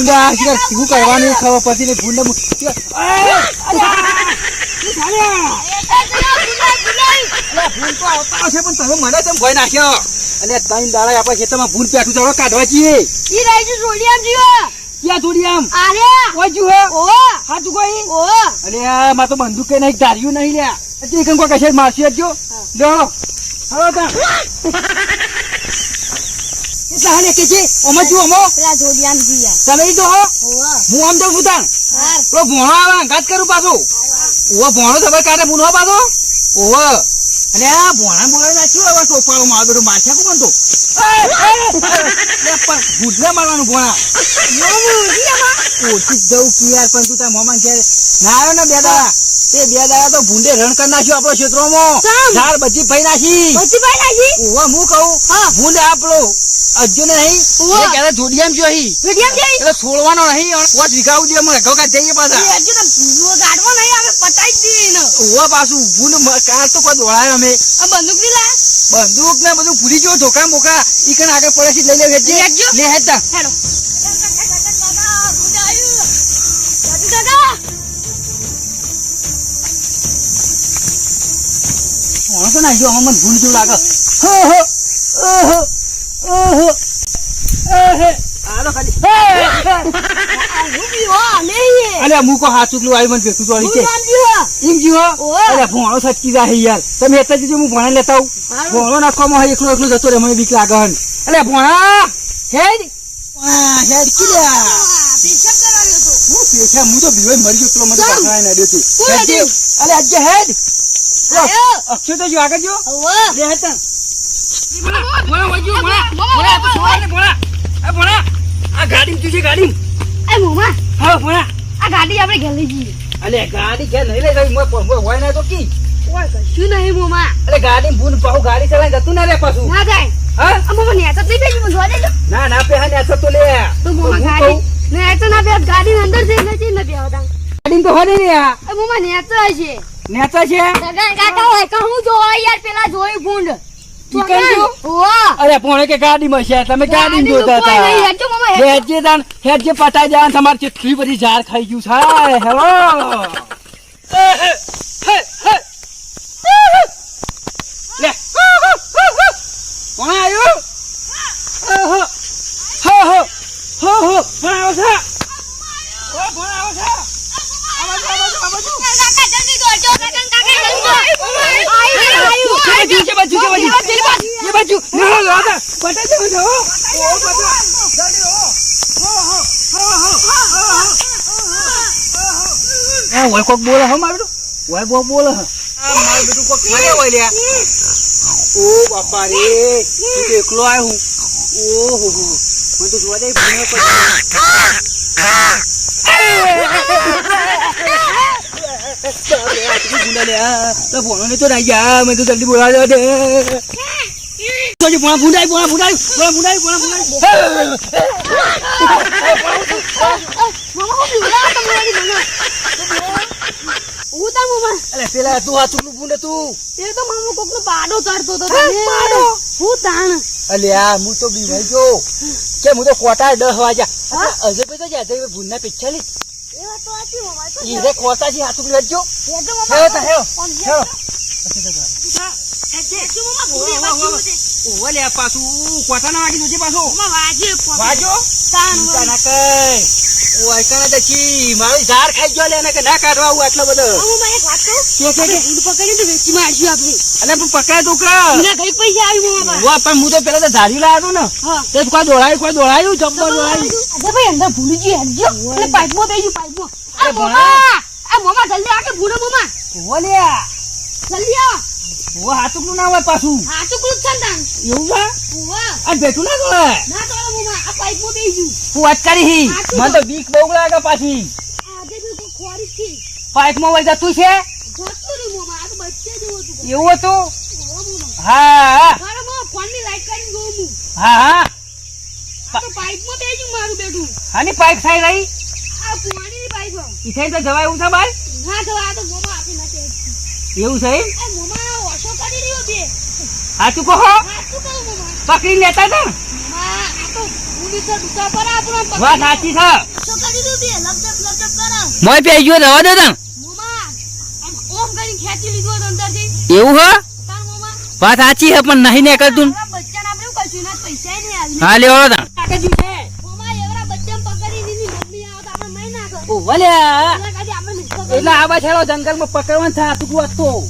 ભૂંડા શું કરવાનું ખબર પડતી નહીં ભૂંડા પણ તમે મને તેમ ભય નાખ્યો અને ત્રણ દાડા આપણા ખેતરમાં ભૂંડ પેઠું ચાલો કાઢવા છીએ ક્યાં જોડી આમ કોઈ જુઓ હા તું કોઈ અરે માં તો બંદૂક કઈ નહીં ધાર્યું નહીં લ્યા કંકો કશે મારસી આપજો લો હવે તાને કે છે ઓમ જુઓ ઓમો પેલા જોડી આમ જીયા તમે તો હો હું આમ જાઉં છું તાણ તો ભોણો આવે અંગાત કરું પાછો ઓ ભોણો તમે કાઢે ભૂનો પાછો ઓવ અને આ ભોણા બોલાવી નાખ્યું હવે સોપાળો માં બધું માથે કોણ તો ભૂટને મારવાનું ભોણા ઓછી જવું કે યાર પણ તું તાર મોમાં ક્યારે ના આવ્યો ને બે દાડા તે બે દાડા તો ભૂંડે રણ કરી નાખ્યું આપડો ક્ષેત્રોમાં ઝાડ બધી ભાઈ નાખી ઓવા હું કહું ભૂંડે આપડો અજ્જો ને નહીં ક્યારે જોડિયામ જો અહીં એટલે છોડવાનો નહીં 5 વીઘા ઉડી અમે ઘોકા જઈએ પાછા ઓવા પાછું ભૂંડ કાર તો કોઈ દોડાય અમે બંદૂક ને બધું ભૂલી ગયો ધોકા મોકા ઈકન આગળ પડે લઈ લે લે હેતા તો ના જો મને ભૂલ જેવું લાગે અરે મુકો હાથ ચૂકલું આવી મને ભેટું તો છે એમ જીવો અરે ભોણો સચકી જાય યાર તમે એટલે જ હું ભોણા લેતા આવું ભોણો નાખવામાં એકલો એકલો જતો રે મને બીક લાગે અરે ભોણા હેડ હેડ કિલ્યા હું તો બીવાય મરી ગયો મને પકડાય ના દેતી અરે આજે હેડ અક્ષય તો જો આગળ જો લે હતા આ ગાડી તું છે ગાડી એ મોમા હા ભોણા આ ગાડી આપણે ઘેર લઈ જઈએ અલે ગાડી કે નહીં લઈ જાય હોય ના તો કી ઓય કશું નહીં મોમા અલે ગાડી ભૂન પાઉ ગાડી ચલાઈ જતું ના રે પાછું ના જાય હા આ મોમા નેચા નહીં બેસી મને જોવા દેજો ના ના પે હા નેચા તો લે તો મોમા ગાડી નેચા ના બેસ ગાડી અંદર જઈને નથી ન બેહતા ગાડી તો હોને ને આ મોમા નેચા છે નેચા છે કાકા હોય કે હું જોવા યાર પેલા જોઈ ભૂંડ અરે પોણે કે ગાડી માં છે તમે ગાડી જોતા હતા હેજે દાન હેજે પટાઈ જવાનું તમારે કેટલી બધી ઝાડ ખાઈ ગયું છે હેલો લે કોણ આવ્યો હો હો હો હો હો ભણાવો છે ઓ ભણાવો છે કોક બોલે હો મારું ઓય બહુ બોલે મારું બેટું કોક ખાય હોય લે ઓ બાપા રે તું એકલો આય હું ઓહો મને તો જોવા દે ભૂને તો ભોણો ને તો રાઈ ગયા મેં તો જલ્દી બોલાવ્યો દે તો ભોણા ભૂંડાઈ ભોણા ભૂંડાઈ ભોણા ભૂંડાઈ ભોણા ભૂંડાઈ અરે પેલા તું આ ચૂકલું ભૂંડે તું એ તો મામો કોકનો પાડો ચડતો તો પાડો હું તાણ અલ્યા હું તો બીવાઈ ગયો કે હું તો કોટા 10 વાગ્યા અજય ભાઈ તો જાય ભૂંડના પિચ્છાલી એ વાત તો આતી મોમા તો ઈ રે કોટા છે હાથું લેજો એ તો મોમા હેલો હેલો ઓલે પાછું કોટા ના વાગી જોજે પાછો વાજો તાન ના કઈ ઓય કને દકી મારી ઝાર ખાઈ ગયો લે ને કે ના કાઢવા આવું આટલો બધો હું એક વાત કહું કે ઊંડ પકડી તો વેચી મારશું આપણે અલે પણ પકડાય તો કે મને કઈ પૈસા આવી મોમા વા પણ હું તો પેલા તો ધારી લાવ્યો ને તે કોઈ દોડાયું જબ્બર દોડાયું અરે ભાઈ અંદર ભૂલી ગઈ હેડજો અને પાઇપમાં બેસી પાઇપમાં આ મોમા જલ્દી આ કે ભૂલો મોમા ઓલ્યા જલ્દી આ ઓ હાથુકનું ના હોય પાછું હાથુકનું છે તાન એવું છે ઓવા આ બેઠું ના દોડે ના તો મોમા આ પાઇપમાં બેસી હું વાત કરી મને તો બીક બહુ લાગે પાછી આજે તો ખોરી છે પાઇપમાં વઈ જતું છે જતું રે મોમા આ તો બચ્ચે જેવો હતું એવું હતું ઓવા મોમા હા મારો મો ફોનની લાઈટ કરીને જોઉં હું હા આ તો પાઇપમાં બેસી મારું બેઠું હાની પાઇપ થઈ રહી આ પાણીની પાઇપ ઈથે તો જવાય એવું છે બાર ના તો આ તો મોમા આપી નાખે એવું છે એ મોમા ઓછો કરી રહ્યો બે હાચું કહો હાચું કહું મોમા પકડી લેતા હતા મોમા આ તો ભૂલી વાત સાચી છે મોય પેજો રવા દો તમ એવું હે વાત સાચી હે પણ નહીં ને કરતું હા લેવો તમ ઓ વલ્યા એટલે આ બાછાડો જંગલમાં પકડવાનું થા તું હતો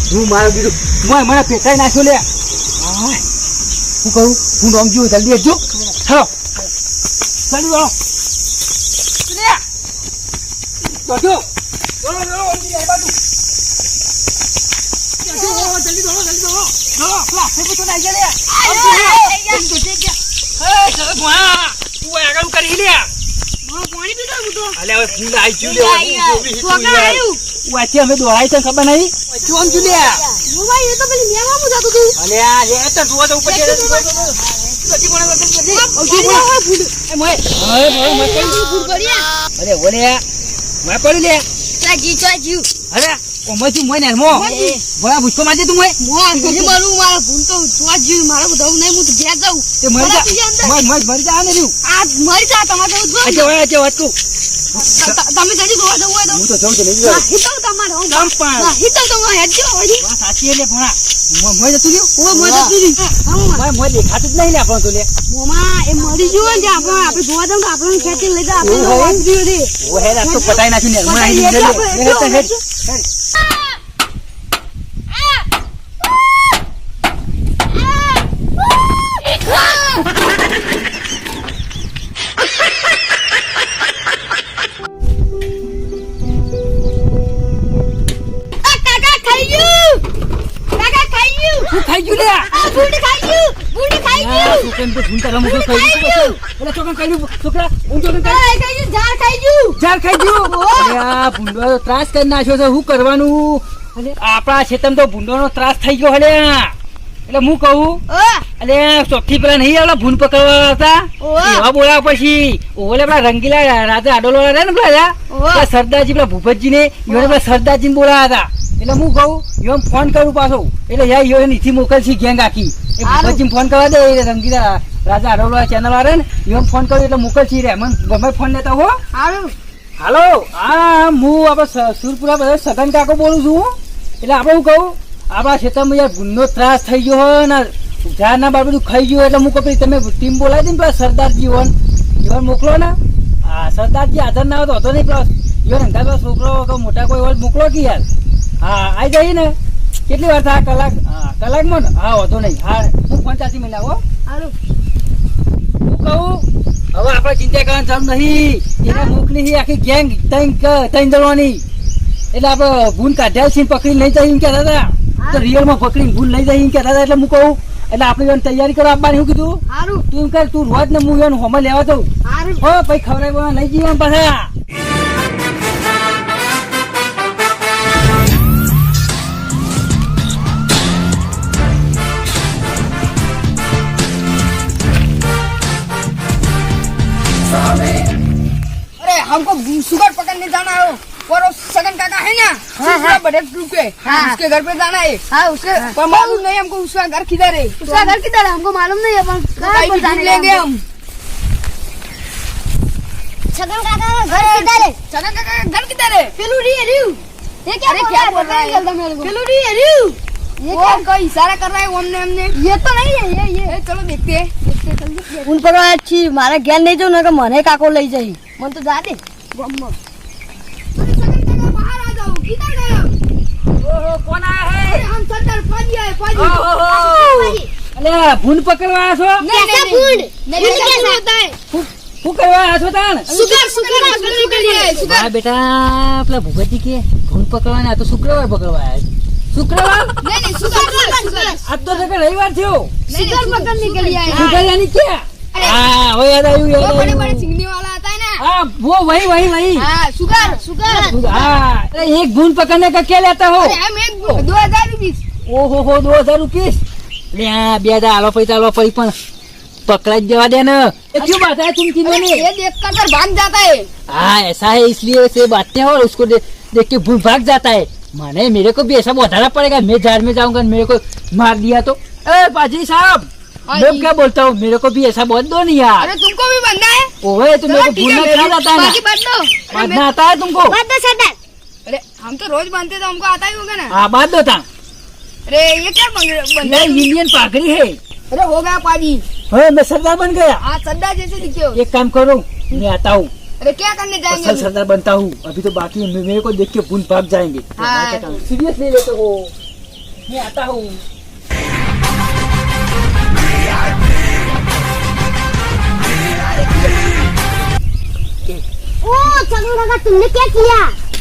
હું મારું બીજું મને ફેંકાઈ નાખ્યો લે હું કહું હું રમજો જલ્દી આવજો ચલો જલ્દી આવો જોજો અમે દોડાય છે ખબર નહીં ભૂસકો માજે તું મરી જા ને તમે જડી જોવા જવું હોય તો હું તો જઉં છું નહીં હિતલ તમારે હું હિતલ તો હેડજો સાચી એટલે ભણા મોય જતું રહ્યું મોય દેખાતું જ નહીં ને આપણને તો લે મોમાં એ મરી ગયો ને આપણે જોવા દઉં તો આપણને ખેંચી લઈ જા આપણે વાત દીયો રે ઓ હેડ આ તો પટાઈ નાખી ને મને અહીં હેડ ખાઈ ગયું લે બુડી ખાઈ ગયું સુકન તો ભૂંતા રમો તો ખાઈ ગયું એટલે ચોકન ખાઈ ગયું છોકરા હું ચોકન ખાઈ ગયું ઝાડ ખાઈ ગયું અરે આ ભૂંડો તો ત્રાસ કરી નાખ્યો છે શું કરવાનું અરે આપણા ખેતરમાં તો ભૂંડોનો ત્રાસ થઈ ગયો હલે એટલે હું કહું અલે ચોખ્ખી પેલા નહીં આવડા ભૂંડ પકડવા હતા એવા બોલાવા પછી ઓલે પેલા રંગીલા રાજા આડોલો રહ્યા ને પેલા સરદારજી પેલા ભૂપતજી ને પેલા સરદારજી ને બોલાવા હતા એટલે હું કહું એમ ફોન કરું પાછો એટલે યાર નીચે મોકલશી ગેંગ આખી એ ભૂપતજી ફોન કરવા દે એટલે રંગીલા રાજા આડોલો ચેનલ વાળા ને એમ ફોન કર્યું એટલે મોકલશી રે મને ગમે ફોન લેતા હો હાલો હા હું આપડે સુરપુરા બધા સગન કાકો બોલું છું એટલે આપડે હું કહું આપણા ખેતરમાં યાર ભૂંડનો ત્રાસ થઈ ગયો હોય ને ઝાડના બાર બધું ખાઈ ગયું એટલે હું કહું તમે ટીમ બોલાવી દે ને પેલા સરદારજી હોય મોકલો ને હા સરદારજી હાજર ના હોય તો હતો નહીં પેલા અંગા છોકરો મોટા કોઈ હોય મોકલો કે યાર હા આવી જઈએ ને કેટલી વાર થાય કલાકમાં ને હા વાંધો નહીં હા હું 85 મિનિટ આવો હું કહું હવે આપણે ચિંતા કરવાની જરૂર નહીં એને મોકલી આખી ગેંગ ત્રણ દળવાની એટલે આપડે ભૂન કાઢ્યા છે પકડી લઈ જાય એમ કહેતા હતા તો રિયલમાં પકડીને ભૂન લઈ જાય એમ કહેતા હતા એટલે હું કહું એટલે આપણે તૈયારી કરો આપવાની શું કીધું તું એમ કર તું રોજ ને હું એનું હોમાં લેવા દઉં હો ભાઈ ખવડાવવા લઈ જઈએ પાછા हमको सुगर पकड़ने जाना है और सगन काका है ना हाँ बड़े रुके उसके घर पे जाना है हाँ उसके पर मालूम नहीं हमको उसका घर किधर है उसका घर किधर है हमको मालूम नहीं है पर जान लेंगे हम सगन काका का घर किधर है सगन काका का घर किधर है पेलूरी है रियू ये क्या बोल रहा है पेलूरी है रियू ये क्या कोई इशारा कर रहा है हमने ये तो नहीं है ये चलो देखते हैं उन पर अच्छी मारा ज्ञान नहीं जो ना कि मने काको लई जाई मन तो जा दे बम्मा बाहर आ जाओ किधर गए ओहो कौन आया है हम सरदार फौजी आए फौजी અલે ભૂંડ પકડવા આવ્યા છો कैसा भूंड नहीं कैसा होता है શું કરવા આવ્યા છો તાણ शुगर હા બેટા પેલા ભૂપતજી કે ભૂંડ પકડવાના તો શુક્રવાર પકડવા આવ્યા शुक्रवार नहीं नहीं शुगर आज तो जगह रविवार थयो शुगर पकड़ने के लिए आए शुगर यानी क्या हाँ वो याद आयु वो बड़े बड़े चिंगड़ी वाला आता है ना हाँ वो वही हाँ शुगर हाँ अरे एक बूंद पकड़ने का क्या लेता हो अरे हम एक 2000 रुपीस ओहो 2000 रुपीस ले हाँ ब्यादा आलो पड़ी पण पकड़ा देवा दे ना ये क्यों बात है तुम तीनों ने ये देख कर भाग जाता है हाँ ऐसा है इसलिए से बातें और उसको देख के भूल भाग जाता है माने मेरे को भी ऐसा बताना पड़ेगा मैं झाड़ में जाऊंगा मेरे को मार दिया तो ए पाजी साहब मैं क्या बोलता हूँ मेरे को भी ऐसा बोल दो नहीं यार अरे तुमको भी बनना है ओए तो मेरे को भूलना क्या जाता है ना बाकी बात दो बांधना आता है तुमको अरे हम तो रोज बनते तो हमको आता ही होगा ना हाँ बांध दो था अरे ये क्या बन ये इंडियन पागड़ी है अरे हो गया पाजी हाँ मैं सरदार बन गया हाँ सरदार जैसे दिखे हो एक काम करो मैं आता हूँ अरे क्या करने जाएंगे असल सरदार बनता हूँ अभी तो बाकी मेरे को देख के भूल भाग जाएंगे हाँ। सीरियस ले लेते हो मैं आता हूँ ओ चलो लगा तुमने क्या किया?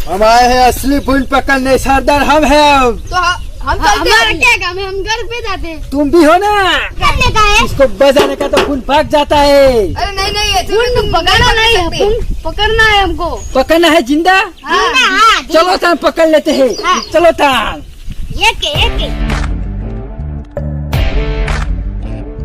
हम आए हैं असली भूल पकड़ने सरदार हम हैं तो हम चलते हैं क्या काम है हम घर पे जाते हैं तुम भी हो ना करने का है? इसको बजाने का तो भूल भाग जाता है अरे नहीं नहीं ऐसे तुम पकड़ना नहीं है पकड़ना है हमको पकड़ना है जिंदा हाँ, चलो तान पकड़ लेते हैं हाँ। चलो तान एक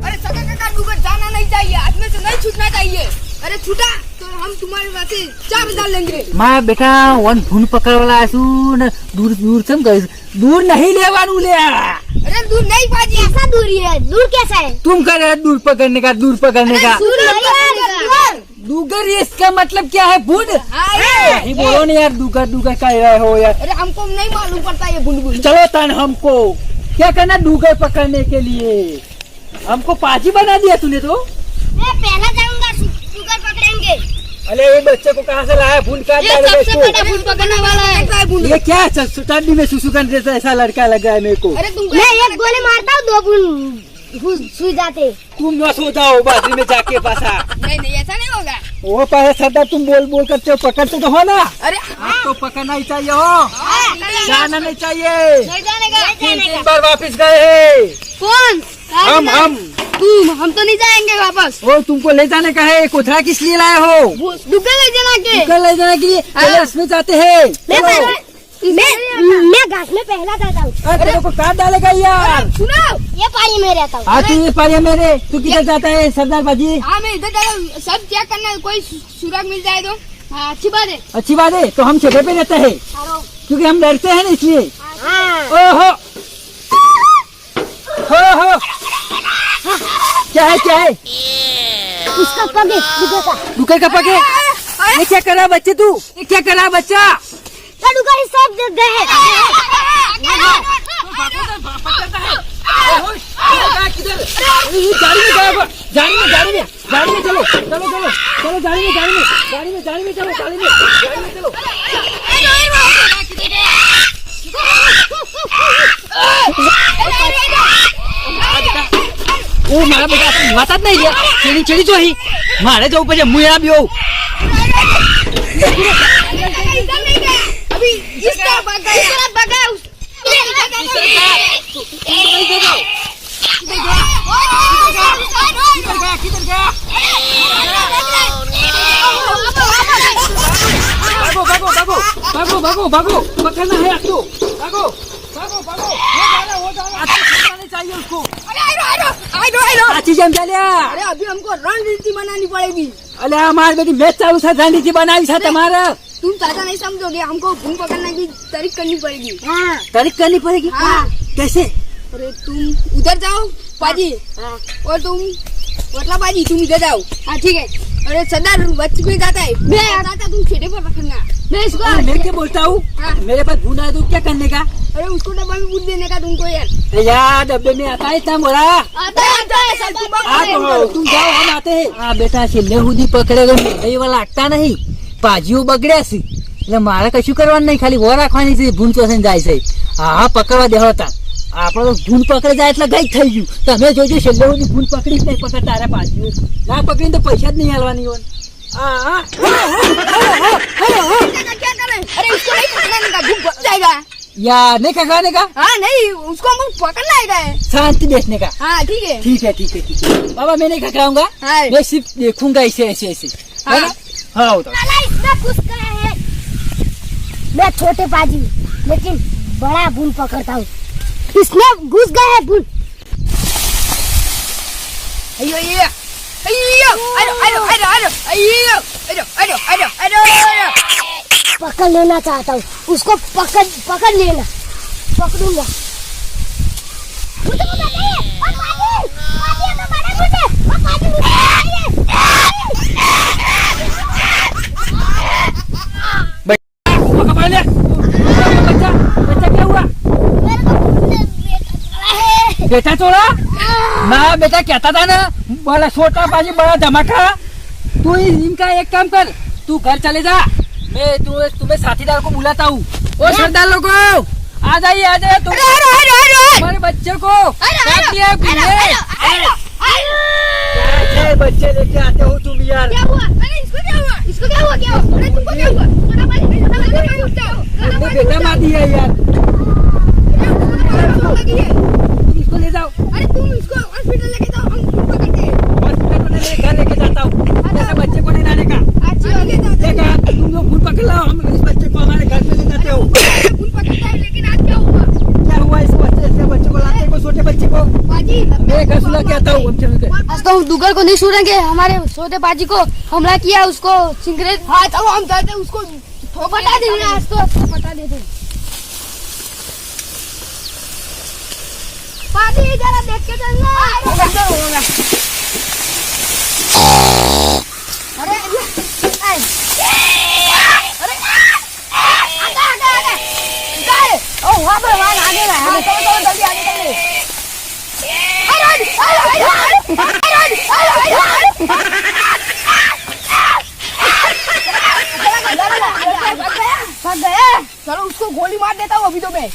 अरे सगा काका डूबे जाना नहीं चाहिए हाथ में से नहीं छूटना चाहिए अरे छूटा तो हम तुम्हारे वहाँ से 4000 लेंगे माँ बेटा वन भूल पकड़ वाला आसू न दूर दूर से गए दूर नहीं लेवानू ले अरे दूर नहीं पाजी कैसा दूरी है? दूर कैसा है? तुम कर रहे हो दूर पकड़ने का दूर नहीं दूगर इसका मतलब क्या है भूल हाँ नहीं बोलो नहीं यार दूगर कह रहे हो यार अरे हमको नहीं मालूम पड़ता ये बुलबुल चलो तान हमको क्या करना डूगर पकड़ने के लिए हमको पाजी बना दिया तूने तो मैं पहला जाऊंगा शुगर पकड़ेंगे। अरे ये बच्चे को कहाँ से लाया भूल काट ये डालेगा सबसे बड़ा बुल पकड़ने वाला है बुल ये क्या है ठंडी में सुसु करने जैसा ऐसा लड़का लगा है मेरे को अरे तुमको मैं एक गोली मारता हूँ 2 बूंद सुई जाते। तुम न सो जाओ बाजरी में जाके पासा नहीं नहीं ऐसा नहीं होगा वो पास सरदार तुम बोल करते हो पकड़ते तो हो ना अरे आपको पकड़ना ही चाहिए हो जाना नहीं चाहिए नहीं जाने का तीन बार वापस गए कौन हम हम तो नहीं जाएंगे वापस वो तुमको ले जाने का है कोथरा किस लिए लाए हो दुकान ले जाना के कल ले जाने के लिए चलो इसमें जाते हैं मैं घास में पहला जाता हूँ। तेरे को काट डालेगा यार सुनो ये पानी में रहता हूँ। हाँ तू ये पारिया मेरे तू किधर जाता है सरदार बाजी हाँ मैं इधर जा रहा हूँ सब चेक करना है कोई सुराग मिल जाए तो हाँ अच्छी बात है अच्छी बात है तो हम जगह पे रहते हैं क्योंकि हम लड़ते हैं ना इसलिए हाँ। ओहो हो क्या है इसका पगे दुगे का दुकर का पगे ये क्या कर रहा बच्चे तू ये क्या कर रहा बच्चा दुगा ही सब जग गए गाड़ी में चलो गाड़ी में चलो ओ मारा बेटा वातात नहीं दिया चली जो ही मारे जो ऊपर मुया भी हो अभी इस तरफ भागा भागो पकड़ना है आपको भागो हो जाना नहीं चाहिए उसको अरे अभी हमको रणनीति बनानी पड़ेगी अरे हमारे बेटी मैच चालू था रणनीति बनाई था तुम्हारा तुम ज्यादा नहीं समझोगे हमको भूल पकड़ने की तारीख करनी पड़ेगी हाँ तारीख करनी पड़ेगी हाँ। कैसे अरे तुम उधर जाओ पाजी और तुम मतलब पाजी तुम इधर जाओ हाँ ठीक है अरे सरदार बच्चे में जाता है मैं जाता तुम खेड़े पर रखना मैं इसको मैं क्या बोलता हूँ हाँ। मेरे पास भूना है तो क्या करने का अरे उसको डब्बा में पूछ देने का तुमको यार यार डब्बे में आता है इतना मोरा आता है सब तुम जाओ हम आते हैं हाँ बेटा છેલ્લે સુધી પકડેલો એ વાળા લાગતા નહીં પાજીઓ બગડ્યા છે એટલે મારે કશું કરવાનું નહીં ખાલી વો રાખવાની છે ભૂન ચોસન જાય છે હા પકડવા દેવો હતા આપણે તો ભૂન પકડી જાય એટલે ગઈ થઈ ગયું તમે જોજો છેલ્લે સુધી ભૂન પકડી જ નહીં પકડ તારા પાજીઓ ના પકડીને તો પૈસા જ નહીં હાલવાની હોય क्या करे अरे उसको नहीं पकड़ने का भूख बच जाएगा या नहीं खखड़ाने का, हाँ नहीं, उसको हम पकड़ना है। शांति बैठने का। हाँ ठीक है। ठीक है ठीक है ठीक है बाबा, मैं नहीं खखड़ाऊंगा, हाँ। मैं सिर्फ देखूंगा ऐसे ऐसे ऐसे। है ना? हाँ उधर। साला इसमें घुस गया है। मैं छोटे बाजी लेकिन बड़ा बुल पकड़ता हूँ। इसमें घुस गया है बुल। अयो अयो अयो, अरे अरे अरे अरे अयो, अरे अरे अरे अरे अरे। पकड़ लेना चाहता हूँ उसको, पकड़ लेना, पकड़ूंगा। पकड़ ले। बच्चा बच्चा क्या हुआ? बेटा चोरा ना, बेटा कहता था ना बड़ा छोटा बाजी बड़ा धमाका। तू इनका एक काम कर, तू घर चले जा, मैं तुम्हें साथीदार को बुलाता हूँ। ओ सरदार लोगो आ जाइए तुम, हमारे बच्चे को काट दिया कैसे बच्चे लेके आते हो तुम यार? क्या हुआ? अरे इसको क्या हुआ? इसको क्या हुआ? क्या हुआ? अरे तुमको क्या हुआ? तुमने बेटा मार दिया यार, तुम इसको ले जाओ अरे तुम इसको हॉस्पिटल लेके जाओ, हम पकड़ते हैं। हॉस्पिटल में ले घर लेके जाता हूँ, ऐसे बच्चे को नहीं लाने का। अच्छी हो गई तो देखा तुम लोग फूल पकड़ लो, हम इस बच्चे को हमारे घर पे ले जाते हो। फूल पकड़ता है, लेकिन आज क्या हुआ? क्या हुआ इस बच्चे को लाते को, छोटे बच्चे को? बाजी मैं घर सुला के आता हूँ, हम चल के। आज तो हम दुगर को नहीं छोड़ेंगे। हमारे छोटे बाजी को हमला किया, उसको सिगरेट। हाँ चलो हम चलते हैं, उसको पटा देंगे आज तो, पटा देते। बाजी जरा देख के चलना। अरे अरे आगे ओ वहाँ पर वहाँ आगे रहा है। चलो जल्दी आगे चलिए। चलो उसको गोली मार देता हूँ अभी तो मैं।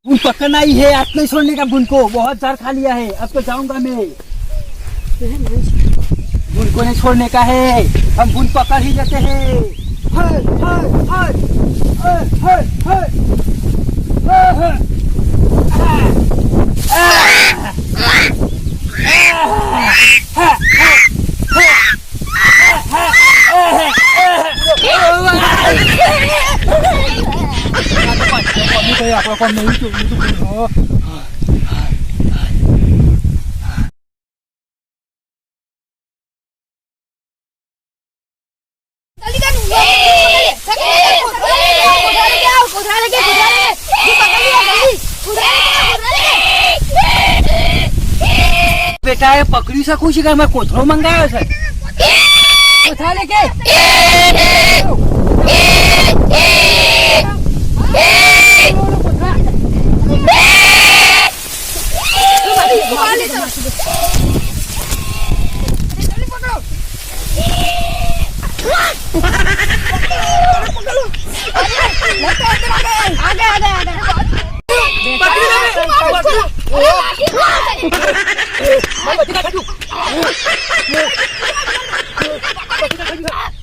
बुन पकड़ना ही है, आप नहीं छोड़ने का बुन को, बहुत जार खा लिया है, अब तो जाऊंगा मैं। बुन को नहीं छोड़ने का है, हम बुन पकड़ ही लेते हैं। हाय हाय हाय हाय हाय हाय हाय apa kau mau itu बेटा ये पकड़ी सकूं शिकार मैं कोथरो मंगायो છે कोथरा लेके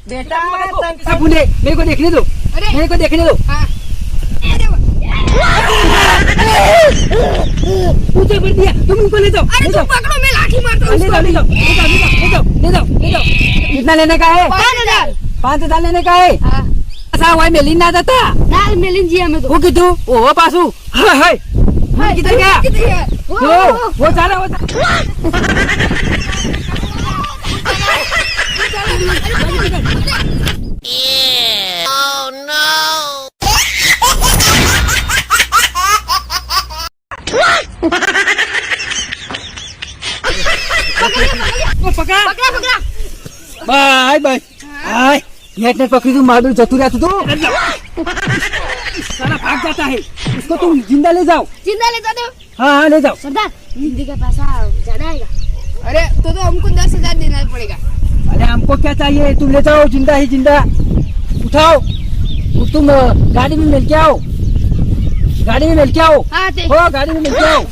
बेटा बुने मेरे को देखने दो, मेरे को देखने दो। मुझे कर दिया, तुम इनको ले जाओ। अरे तुम पकड़ो, मैं लाठी मारता हूँ। ले जाओ ले जाओ ले जाओ ले जाओ ले जाओ ले जाओ। कितना लेने का है? 5,000। 5,000 लेने का है। ऐसा हुआ मेलिन ना जाता दाल मेलिन जी हमें तो। वो कितु ओ पासू हाय हाय किधर गया? वो जा रहा पकड़ा bye bye hi net net पकड़ी तू मार दो जतू रहता तू साला भाग जाता है, इसको तुम जिंदा ले जाओ। जिंदा ले जाते हो? हाँ हाँ ले जाओ। सरदार हिंदी का पैसा ज्यादा आएगा। अरे तो हमको 10,000 देना पड़ेगा। अरे हमको क्या चाहिए, तुम ले जाओ जिंदा ही जिंदा। उठाओ तुम गाड़ी में मिल के आओ, गाड़ी में मिल के आओ। हाँ हो गाड़ी में मिल के आओ।